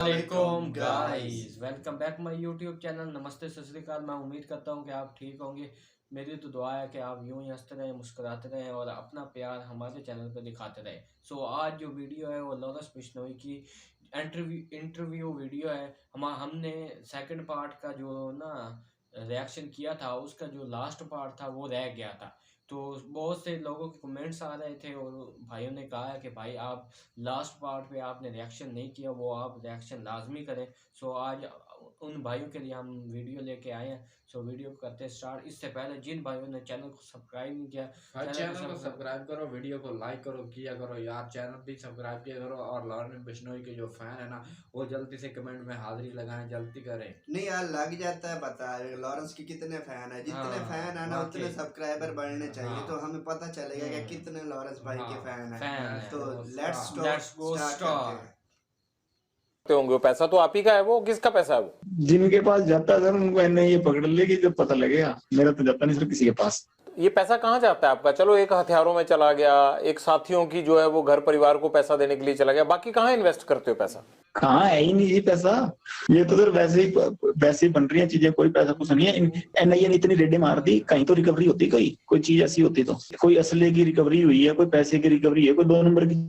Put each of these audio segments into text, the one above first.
वालेकुम guys, welcome back my YouTube channel. नमस्ते, सत श्री अकाल। मैं उम्मीद करता हूँ कि आप ठीक होंगे। मेरी तो दुआ है कि आप यूं ही हंसते रहें, मुस्कुराते रहें और अपना प्यार हमारे चैनल पर दिखाते रहें। सो आज जो वीडियो है वो लॉरेंस बिश्नोई की इंटरव्यू वीडियो है। हमने सेकंड पार्ट का जो ना रिएक्शन किया था, उसका जो लास्ट पार्ट था वो रह गया था। तो बहुत से लोगों के कमेंट्स आ रहे थे और भाइयों ने कहा है कि भाई आप लास्ट पार्ट पे आपने रिएक्शन नहीं किया, वो आप रिएक्शन लाजमी करें। सो आज उन भाइयों के लिए हम वीडियो लेके आए हैं। सो वीडियो को करते हैं स्टार्ट। इससे पहले जिन भाइयों ने चैनल को सब्सक्राइब नहीं किया, चैनल को सब्सक्राइब करो, वीडियो को लाइक करो, किया करो यार, चैनल भी सब्सक्राइब किया करो। और लॉरेंस बिश्नोई के जो फैन है ना, वो जल्दी से कमेंट में हाजिरी लगाएं, जल्दी करें। नहीं यार, लग जाता है पता है लॉरेंस के कितने फैन है। जितने फैन है ना उतने सब्सक्राइबर बढ़ने चाहिए। तो हमें पता चलेगा कि कितने लॉरेंस भाई के फैन है। तो लेट्स गो स्टार्ट। होंगे। वो पैसा तो आप ही का है, वो किसका पैसा है? वो जिनके पास जाता है सर उनको ये पकड़ लेगी जब पता लगेगा। मेरा तो जाता नहीं सर किसी के पास। ये पैसा कहाँ जाता है आपका? चलो एक हथियारों में चला गया, एक साथियों की जो है वो घर परिवार को पैसा देने के लिए चला गया, बाकी कहाँ इन्वेस्ट करते हो पैसा? कहाँ है ही नहीं जी पैसा। ये तो सर वैसे ही बन रही है चीजें, कोई पैसा कुछ नहीं है। एनआईए ने इतनी रेडें मार दी, कहीं तो रिकवरी होती, कोई चीज ऐसी होती तो कोई असले की रिकवरी हुई है, कोई पैसे की रिकवरी है, कोई 2 नंबर की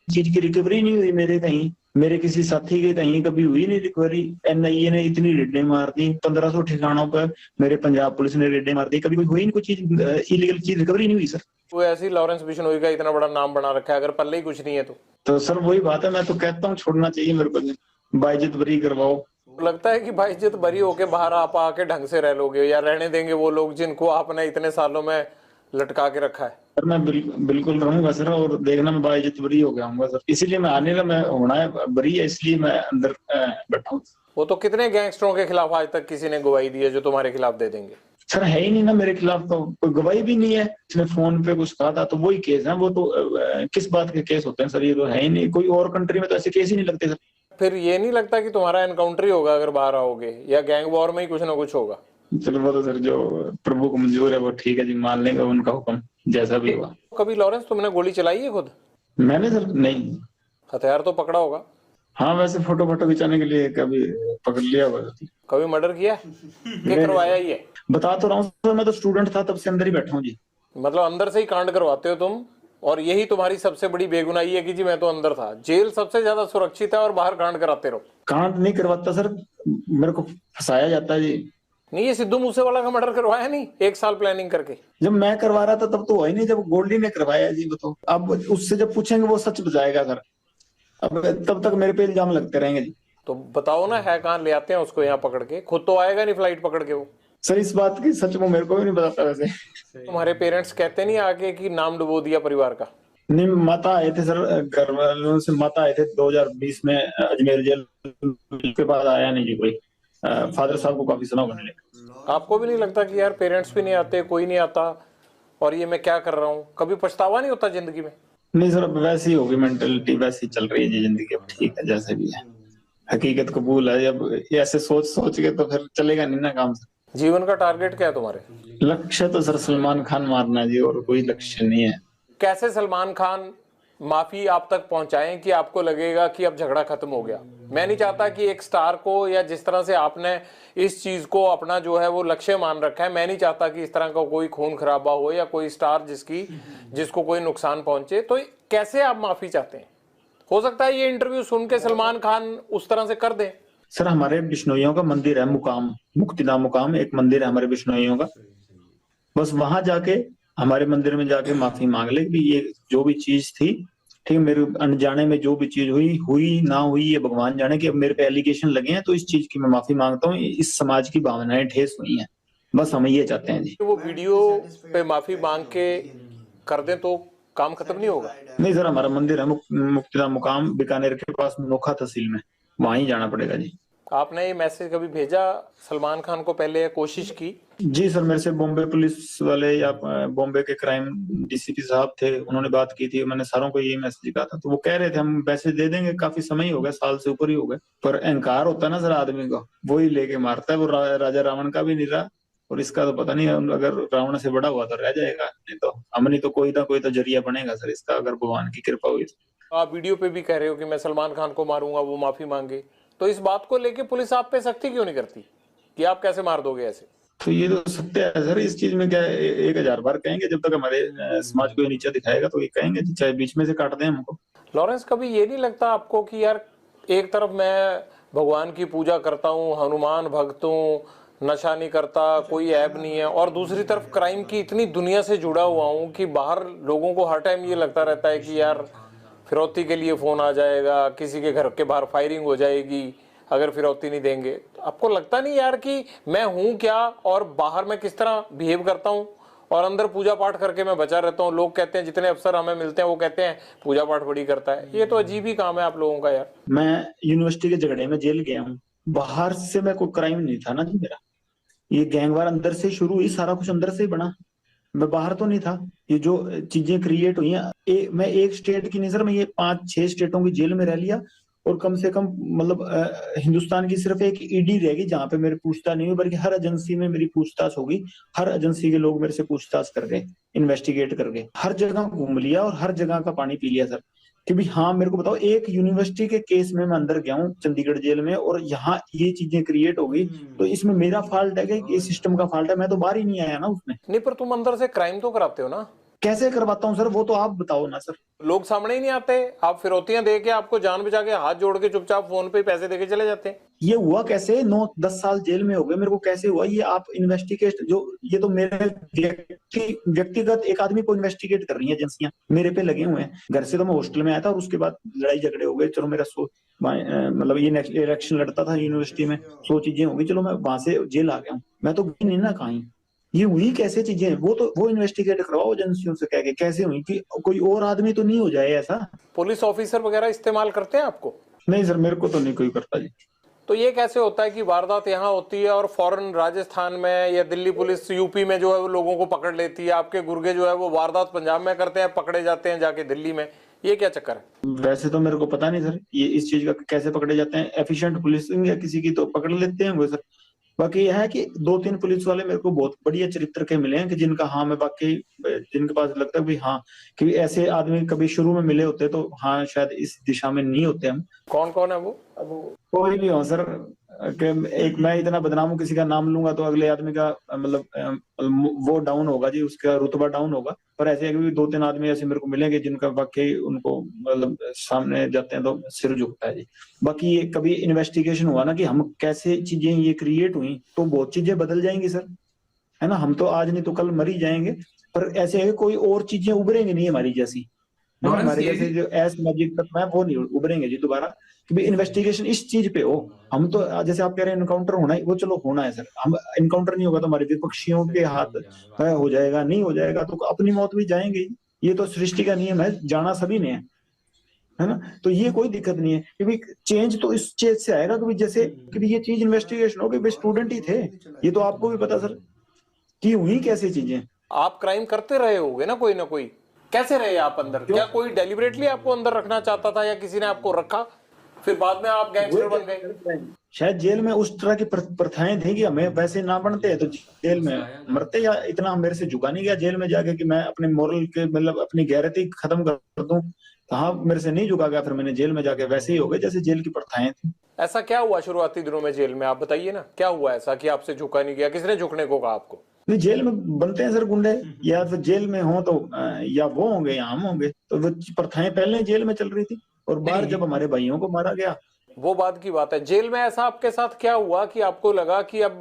चीज की रिकवरी नहीं हुई। मेरे किसी साथी के कहीं कभी हुई नहीं रिकवरी। एनआईए ने इतनी रेडें मार दी 1500 ठिकानों पर, मेरे पंजाब पुलिस ने रेडें मार दी, कभी कोई हुई नहीं, कोई चीज इलीगल चीज रिकवरी नहीं हुई सर। वो ऐसी लॉरेंस बिश्नोई का इतना बड़ा नाम बना रखा है, अगर पल्ले ही कुछ नहीं है तो सर वही बात है, मैं तो कहता हूँ छोड़ना चाहिए मेरे को, बाइज्जत बरी करवाओ। लगता है कि भाई इज्जत बरी होके बाहर आप आके ढंग से रह लोगे, या रहने देंगे वो लोग जिनको आपने इतने सालों में लटका के रखा है? सर मैं बिल्कुल रहूंगा सर, और देखना मैं बाइज्जत बरी हो गया हूँ सर। इसीलिए मैं आने का, मैं होना है बरी है, इसलिए मैं अंदर बैठा हूँ। वो तो कितने गैंगस्टरों के खिलाफ आज तक किसी ने गवाही दी है जो तुम्हारे खिलाफ दे देंगे? सर है ही नहीं ना मेरे खिलाफ, तो कोई गवाही भी नहीं है। इसने फोन पे कुछ कहा था तो वही केस है। वो तो किस बात के केस होते हैं सर? ये तो है ही नहीं, कोई और कंट्री में तो ऐसे केस ही नहीं लगते सर। फिर ये नहीं लगता कि तुम्हारा एनकाउंटर ही होगा अगर बाहर आओगे, या गैंग वॉर में ही कुछ ना कुछ होगा? चलो वो तो सर जो प्रभु को मंजूर है वो ठीक है जी, मान लेंगे उनका हुक्म जैसा भी होगा। कभी लॉरेंस तुमने गोली चलाई है खुद? मैंने सर नहीं। हथियार तो पकड़ा होगा? हाँ वैसे फोटो खिंचाने के लिए कभी पकड़ लिया हुआ। कभी मर्डर किया क्या करवाया? ये बता तो रहा हूँ सर, मैं तो स्टूडेंट था तब से अंदर ही बैठा हूँ जी। मतलब अंदर से ही कांड करवाते हो तुम, और यही तुम्हारी सबसे बड़ी बेगुनाही है कि जी मैं तो अंदर था। जेल सबसे ज्यादा सुरक्षित है और बाहर कांड कराते रहो। कांड नहीं करवाता सर, मेरे को फंसाया जाता है जी। नहीं, ये सिद्धू मूसेवाला का मर्डर करवाया नहीं 1 साल प्लानिंग करके? जब मैं करवा रहा था तब तो हुआ ही नहीं, जब गोल्डी ने करवाया जी। बताओ, अब उससे जब पूछेंगे वो सच बताएगा सर। अब तब तक मेरे पे इल्जाम लगते रहेंगे जी। तो बताओ ना, है कहाँ? ले आते हैं उसको यहाँ पकड़ के, खुद तो आएगा नहीं फ्लाइट पकड़ के वो। सर इस बात की सच वो मेरे को भी नहीं बताता वैसे। तुम्हारे पेरेंट्स कहते नहीं आके कि नाम डुबो दिया परिवार का? नहीं, माता आए थे सर, घर वालों से माता आए थे 2020 में अजमेर जेल के बाद आया नहीं जी कोई। फादर साहब को काफी सुना होने लगा। आपको भी नहीं लगता कि यार पेरेंट्स भी नहीं आते, कोई नहीं आता, और ये मैं क्या कर रहा हूँ? कभी पछतावा नहीं होता जिंदगी में? नहीं सर, अब वैसी होगी मेंटेलिटी, वैसी चल रही है जी जिंदगी। अब ठीक है जैसे भी है, हकीकत कबूल है। अब ऐसे सोच के तो फिर चलेगा नहीं ना काम से। जीवन का टारगेट क्या है तुम्हारे? लक्ष्य तो सर सलमान खान मारना है जी, और कोई लक्ष्य नहीं है। कैसे सलमान खान माफी आप तक पहुंचाएं कि आपको लगेगा कि अब झगड़ा खत्म हो गया? मैं नहीं चाहता कि एक स्टार को, या जिस तरह से आपने इस चीज को अपना जो है वो लक्ष्य मान रखा है, मैं नहीं चाहता कि इस तरह का कोई खून खराबा हो या कोई स्टार जिसको कोई नुकसान पहुंचे। तो कैसे आप माफी चाहते हैं? हो सकता है ये इंटरव्यू सुन के सलमान खान उस तरह से कर दे। सर हमारे बिश्नोइयों का मंदिर है मुकाम, मुक्तिधाम मुकाम एक मंदिर है हमारे बिश्नोइयों का। बस वहां जाके, हमारे मंदिर में जाके माफी मांग ले कि ये जो भी चीज थी, ठीक है, मेरे अनजाने में जो भी चीज हुई ना हुई, ये भगवान जाने। कि अब मेरे पे एलिगेशन लगे हैं तो इस चीज की मैं माफी मांगता हूँ। इस समाज की भावनाएं ठेस हुई हैं, बस हम ये चाहते हैं जी। वो वीडियो पे माफी मांग के कर दें तो काम खत्म नहीं होगा? नहीं सर, हमारा मंदिर है मुक्तिधाम मुकाम, बीकानेर के पास नोखा तहसील में, वहां ही जाना पड़ेगा जी। आपने ये मैसेज कभी भेजा सलमान खान को पहले, या कोशिश की? जी सर, मेरे से बॉम्बे पुलिस वाले या बॉम्बे के क्राइम डीसीपी साहब थे, उन्होंने बात की थी। मैंने सारों को ये मैसेज कहा था, तो वो कह रहे थे हम मैसेज दे देंगे। काफी समय ही हो गया, साल से ऊपर ही हो गया। पर अहंकार होता है ना सर आदमी का, वो ही लेके मारता है। वो राजा रावण का भी नहीं रहा, और इसका तो पता नहीं, अगर रावण से बड़ा हुआ तो रह जाएगा, नहीं तो हम नहीं तो कोई ना कोई तो जरिया बनेगा सर इसका, अगर भगवान की कृपा हुई तो। आप वीडियो पे भी कह रहे हो कि मैं सलमान खान को मारूंगा, वो माफी मांगे, तो इस बात को लेके पुलिस आप पे सख्ती क्यों नहीं करती कि आप कैसे मार दोगे ऐसे? तो ये तो सत्य है सर, इस चीज में क्या है, 1000 बार कहेंगे, जब तक हमारे समाज को ये नीचा दिखाएगा तो ये कहेंगे, चाहे बीच में से काट दें हमको। लॉरेंस, कभी ये नहीं लगता आपको कि यार एक तरफ मैं भगवान की पूजा करता हूँ, हनुमान भक्त हूँ, नशा नहीं करता, कोई ऐब नहीं है, और दूसरी तरफ क्राइम की इतनी दुनिया से जुड़ा हुआ हूँ कि बाहर लोगों को हर टाइम ये लगता रहता है कि यार फिरौती के लिए फोन आ जाएगा, किसी के घर के बाहर फायरिंग हो जाएगी अगर फिरौती नहीं देंगे। तो आपको लगता नहीं यार कि मैं हूँ क्या और बाहर मैं किस तरह बिहेव करता हूँ और अंदर पूजा पाठ करके मैं बचा रहता हूँ? लोग कहते हैं, जितने अफसर हमें मिलते हैं वो कहते हैं पूजा पाठ बड़ी करता है। ये तो अजीब ही काम है आप लोगों का यार। मैं यूनिवर्सिटी के झगड़े में जेल गया हूँ, बाहर से मैं कोई क्राइम नहीं था ना जी मेरा, ये गैंगवार अंदर से शुरू हुई, सारा कुछ अंदर से ही बना, मैं बाहर तो नहीं था। ये जो चीजें क्रिएट हुई हैं, मैं एक स्टेट की नहीं सर, मैं ये 5-6 स्टेटों की जेल में रह लिया, और कम से कम मतलब हिंदुस्तान की सिर्फ एक ईडी रहेगी जहां पे मेरे पूछताछ नहीं हुई, बल्कि हर एजेंसी में मेरी पूछताछ होगी। हर एजेंसी के लोग मेरे से पूछताछ कर गए, इन्वेस्टिगेट कर गए, हर जगह घूम लिया और हर जगह का पानी पी लिया सर। कि भी हाँ, मेरे को बताओ, एक यूनिवर्सिटी के केस में मैं अंदर गया हूँ चंडीगढ़ जेल में, और यहाँ ये चीजें क्रिएट हो गई, तो इसमें मेरा फॉल्ट है कि इस सिस्टम का फॉल्ट है? मैं तो बाहर ही नहीं आया ना उसमें। नहीं, पर तुम अंदर से क्राइम तो कराते हो ना? कैसे करवाता हूँ सर, वो तो आप बताओ ना सर। लोग सामने ही नहीं आते, आप फिरौतियां दे के, आपको जान बचा के, हाथ जोड़ के चुपचाप फोन पे पैसे देके चले जाते हैं। ये हुआ कैसे? 9-10 साल जेल में हो गए मेरे को, कैसे हुआ ये? आप इन्वेस्टिगेट, जो ये तो मेरे व्यक्तिगत एक आदमी को इन्वेस्टिगेट कर रही है एजेंसियां, मेरे पे लगे हुए हैं। घर से तो मैं हॉस्टल में आया था और उसके बाद लड़ाई झगड़े हो गए, चलो मेरा मतलब ये नेक्स्ट इलेक्शन लड़ता था यूनिवर्सिटी में, 100 चीजें हो गई, चलो मैं वहां से जेल आ गया हूँ, मैं तो गई नहीं ना कहीं। ये हुई कैसे चीजें? वो इन्वेस्टिगेट करवाओ एजेंसियों से कह के, कैसे हुई कि कोई और आदमी तो नहीं हो जाए ऐसा। पुलिस ऑफिसर वगैरह इस्तेमाल करते हैं आपको? नहीं सर, मेरे को तो नहीं कोई करता जी। तो ये कैसे होता है कि वारदात यहाँ होती है और फौरन राजस्थान में या दिल्ली पुलिस यूपी में जो है वो लोगों को पकड़ लेती है, आपके गुर्गे जो है वो वारदात पंजाब में करते हैं, पकड़े जाते हैं जाके दिल्ली में? ये क्या चक्कर है? वैसे तो मेरे को पता नहीं सर, ये इस चीज का कैसे पकड़े जाते हैं। एफिशिएंट पुलिसिंग या किसी की तो पकड़ लेते हैं वो सर। बाकी यह है कि 2-3 पुलिस वाले मेरे को बहुत बढ़िया चरित्र के मिले हैं, कि जिनका हाँ मैं बाकी, जिनके पास लगता है भी हाँ कि ऐसे आदमी कभी शुरू में मिले होते तो हाँ शायद इस दिशा में नहीं होते हम। कौन कौन है वो? कोई भी हो सर, एक मैं इतना बदनाम हूं, किसी का नाम लूंगा तो अगले आदमी का मतलब वो डाउन होगा जी, उसका रुतबा डाउन होगा। पर ऐसे 2-3 आदमी ऐसे मेरे को मिलेंगे जिनका वाकई उनको मतलब सामने जाते हैं तो सिर झुकता है जी। बाकी ये कभी इन्वेस्टिगेशन हुआ ना कि हम कैसे चीजें ये क्रिएट हुई, तो बहुत चीजें बदल जाएंगी सर, है ना। हम तो आज नहीं तो कल मर ही जाएंगे, पर ऐसे है कोई और चीजें उभरेंगी नहीं हमारी जैसी, हमारे जैसे जो असामाजिक तत्व है वो नहीं उभरेंगे जी दोबारा। कि इन्वेस्टिगेशन इस चीज पे हो। हम तो जैसे आप कह रहे हैं इनकाउंटर होना है, वो चलो होना है सर, हम इनकाउंटर नहीं होगा तो हमारे विपक्षियों के हाथ हो जाएगा, नहीं हो जाएगा तो अपनी मौत भी जाएंगे। ये तो सृष्टि का नियम है, जाना सभी ने है ना। तो ये कोई दिक्कत नहीं है, क्योंकि चेंज तो इस चीज से आएगा कि जैसे कि ये चीज इन्वेस्टिगेशन हो गई, स्टूडेंट ही थे, ये तो आपको भी पता सर कि हुई कैसे चीजें। आप क्राइम करते रहे होगे ना कोई, कैसे रहे आप अंदर? क्या कोई डेलिबरेटली आपको अंदर रखना चाहता था या किसी ने आपको रखा, फिर बाद में आप गैंगस्टर बन गए? शायद जेल में उस तरह की प्रथाएं थी कि हमें वैसे ना बनते तो जेल में मरते, या इतना मेरे से झुका नहीं गया जेल में जाके कि मैं अपने मोरल के मतलब अपनी गैरती खत्म कर दूं। हाँ, मेरे से नहीं झुका गया, फिर मैंने जेल में जाके वैसे ही हो गए जैसे जेल की प्रथाएं थी। ऐसा क्या हुआ शुरुआती दिनों में जेल में, आप बताइए ना, क्या हुआ ऐसा कि आपसे झुका नहीं गया? किसने झुकने को कहा आपको? नहीं, जेल में बनते हैं सर गुंडे, या फिर जेल में हो तो या वो होंगे या हम होंगे, तो वो प्रथाएं पहले जेल में चल रही थी, और बाहर जब हमारे भाइयों को मारा गया वो बाद की बात है। जेल में ऐसा आपके साथ क्या हुआ कि आपको लगा कि अब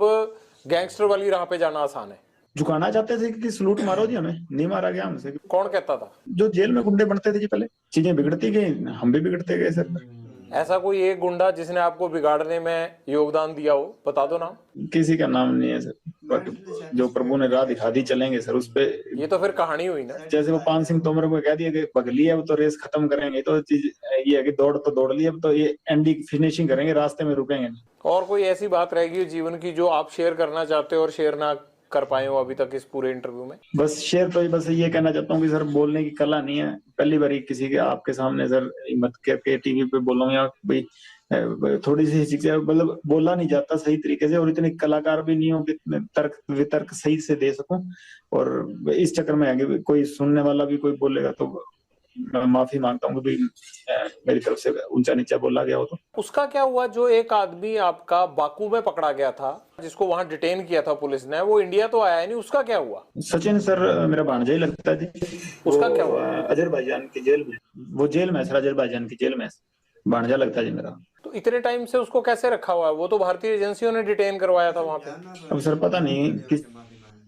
गैंगस्टर वाली राह पे जाना आसान है? झुकाना चाहते थे कि सलूट मारो जी, हमें नहीं मारा गया हमसे। कौन कहता था? जो जेल में गुंडे बनते थे जी, पहले चीजें बिगड़ती गई, हम भी बिगड़ते गए सर। ऐसा कोई एक गुंडा जिसने आपको बिगाड़ने में योगदान दिया हो, बता दो नाम। किसी का नाम नहीं है सर, बट जो प्रभु ने राह दिखा दी चलेंगे सर उस पे। ये तो फिर कहानी हुई ना। जैसे वो पान सिंह तोमर को कह दिया कि पगली है, अब तो रेस खत्म करेंगे, तो चीज ये है कि दौड़ तो दौड़ ली, अब तो ये एंडी फिनिशिंग करेंगे, रास्ते में रुकेंगे नहीं। और कोई ऐसी बात रहेगी जीवन की जो आप शेयर करना चाहते हो और शेयर ना कर पाए हो अभी तक इस पूरे इंटरव्यू में? बस शेयर तो बस ये कहना चाहता हूँ कि सर बोलने की कला नहीं है, पहली बार किसी के आपके सामने सर हिम्मत करके टीवी पे बोलूं, या भाई थोड़ी सी शिक्षा, मतलब बोला नहीं जाता सही तरीके से, और इतने कलाकार भी नहीं हो कि तर्क वितर्क सही से दे सकूं। और इस चक्कर में आगे कोई सुनने वाला भी कोई बोलेगा तो मैं माफी मांगता हूँ कि मेरी तरफ से ऊंचा नीचा बोला गया हो तो। उसका क्या हुआ जो एक आदमी आपका बाकू में पकड़ा गया था, जिसको वहां डिटेन किया था पुलिस ने, वो इंडिया तो आया नहीं, उसका क्या हुआ? सचिन सर मेरा भांजा ही लगता है जी। उसका क्या हुआ? अजरबैजान की जेल में, वो जेल में सर, अजरबैजान की जेल में भांजा लगता है जी मेरा। तो इतने टाइम से उसको कैसे रखा हुआ है? वो तो भारतीय एजेंसियों ने डिटेन करवाया था वहां पे। अब सर पता नहीं किस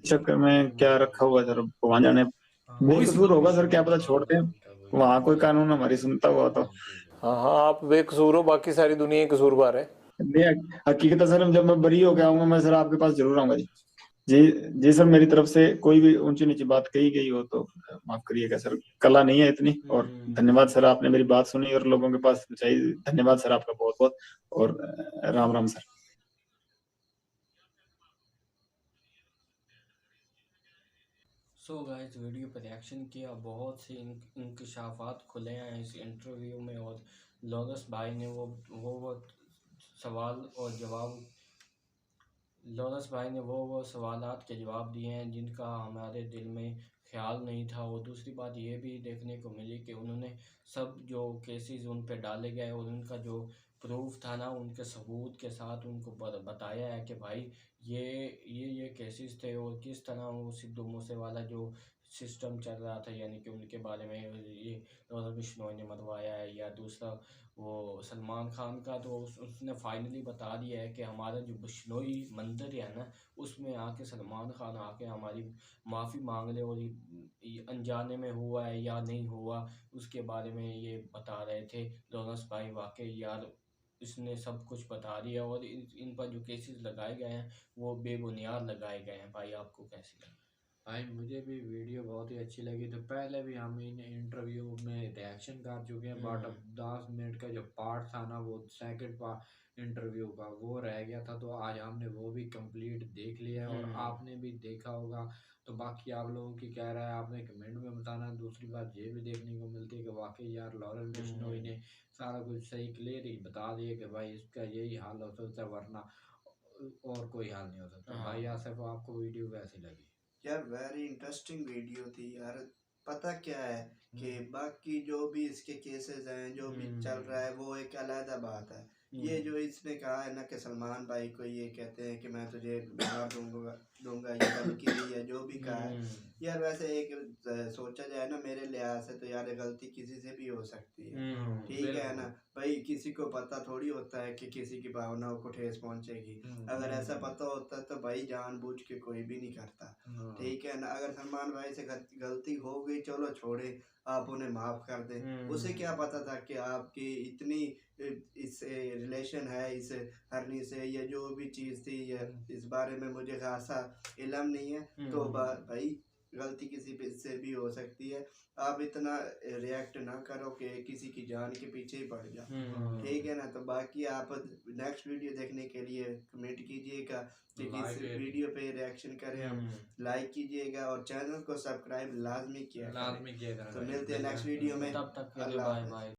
चक्कर में क्या रखा हुआ है सर, भगवान जाने। बेकसूर होगा सर, क्या पता, छोड़ते हैं, वहाँ कोई कानून हमारी सुनता हुआ तो। हाँ हाँ, आप बेकसूर हो, बाकी सारी दुनिया कसूरवार है। नहीं, हकीकत सर जब मैं बरी होकर आऊंगा मैं सर आपके पास जरूर आऊंगा जी। जी जी सर, मेरी तरफ से कोई भी ऊंची नीची बात कही गई हो तो माफ करिएगा सर, कला नहीं है इतनी। और धन्यवाद सर, आपने मेरी बात सुनी और लोगों के पास पहुंचाई, धन्यवाद सर आपका बहुत बहुत। और Ram Ram sir. So guys, video पर रिएक्शन किया, बहुत से इंकशाफात खुले हैं इस इंटरव्यू में, और लॉरेंस भाई ने वो सवाल और जवाब, लॉरेंस भाई ने वो सवालात के जवाब दिए हैं जिनका हमारे दिल में ख्याल नहीं था। और दूसरी बात ये भी देखने को मिली कि उन्होंने सब जो केसेस उन पे डाले गए और उनका जो प्रूफ था ना, उनके सबूत के साथ उनको बताया है कि भाई ये केसेस थे, और किस तरह वो सिद्धू मूसेवाला जो सिस्टम चल रहा था, यानी कि उनके बारे में ये लॉरेंस बिश्नोई ने मरवाया है, या दूसरा वो सलमान खान का, तो उसने फाइनली बता दिया है कि हमारा जो बिश्नोई मंदिर है ना, उसमें आके सलमान खान आके हमारी माफ़ी मांग ले, और ये अनजाने में हुआ है या नहीं हुआ उसके बारे में ये बता रहे थे लॉरेंस भाई। वाकई यार, इसने सब कुछ बता दिया, और इन पर जो केसेस लगाए गए हैं वो बेबुनियाद लगाए गए हैं। भाई आपको कैसी लगी? भाई मुझे भी वीडियो बहुत ही अच्छी लगी। तो पहले भी हम इन इंटरव्यू में रिएक्शन कर चुके हैं, बट अब 10 मिनट का जो पार्ट था ना, वो सेकंड पार्ट इंटरव्यू का वो रह गया था, तो आज हमने वो भी कंप्लीट देख लिया है और आपने भी देखा होगा। तो बाकी आप लोगों की क्या राय है आपने कमेंट में बताना। दूसरी बात ये भी देखने को मिलती है कि वाकई यार लॉरेंस बिश्नोई ने सारा कुछ सही क्लियर ही बता दिया कि भाई इसका यही हाल हो सकता है, वरना और कोई हाल नहीं हो सकता। भाई आसिफ, आपको वीडियो कैसी लगी? यार वेरी इंटरेस्टिंग वीडियो थी यार। पता क्या है कि बाकी जो भी इसके केसेस हैं, जो भी चल रहा है, वो एक अलग बात है। ये जो इसने कहा है ना कि सलमान भाई को ये कहते हैं कि मैं तुझे मार दूंगा ये धमकी दी है, जो भी कहा है यार, वैसे एक सोचा जाए ना मेरे लिहाज से तो यार गलती किसी से भी हो सकती है, ठीक है ना भाई। किसी को पता थोड़ी होता है कि किसी की भावनाओं को ठेस पहुंचेगी। अगर ऐसा पता होता तो भाई जानबूझ के कोई भी नहीं करता, ठीक है ना। अगर सलमान भाई से गलती हो गई, चलो छोड़े, आप उन्हें माफ कर दें। उसे क्या पता था कि आपकी इतनी इस रिलेशन है इस हरनी से, या जो भी चीज़ थी, ये इस बारे में मुझे खासा इल्म नहीं है। तो भाई गलती किसी से भी हो सकती है। आप इतना रिएक्ट ना करो कि किसी की जान के पीछे ही पड़ जाओ, ठीक है ना। तो बाकी आप नेक्स्ट वीडियो देखने के लिए कमेंट कीजिएगा कि किस वीडियो पे रिएक्शन करें हम, लाइक कीजिएगा और चैनल को सब्सक्राइब लाजमी किया करें। तो मिलते हैं नेक्स्ट वीडियो में। तब तक के लिए अल्लाह बाय हाफ़िज़। बाय।